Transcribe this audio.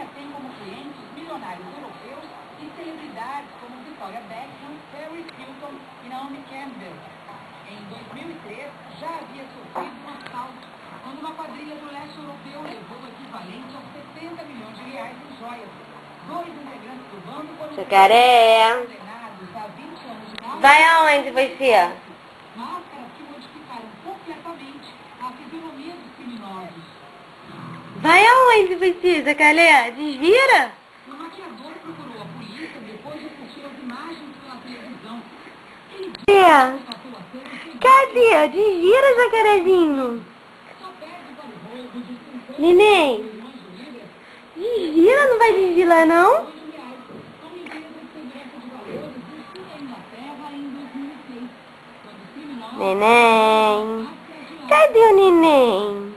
companhia tem como clientes milionários europeus e celebridades como Victoria Beckham, Paris Hilton e Naomi Campbell. Em 2003, já havia sofrido um assalto, quando uma quadrilha do leste europeu levou o equivalente a 70 milhões de reais em joias. Dois integrantes do bando foram Jacaré. condenados a 20 anos de morte. Vai aonde você? Máscaras que modificaram completamente a fisionomia dos criminosos. Vai aonde você, Jacaré? Desvira? O maquiador procurou a polícia depois de assistir as imagens pela televisão. Ele constatou a cena sem Cadê? Desvira, Jacarezinho. só perde para o roubo de 50 Neném, milhões de libras desvira, não vai desvirar não? de reais. Uma empresa de segurança de valores investiu na Inglaterra em 2006, quando os criminosos Neném. Cadê o neném?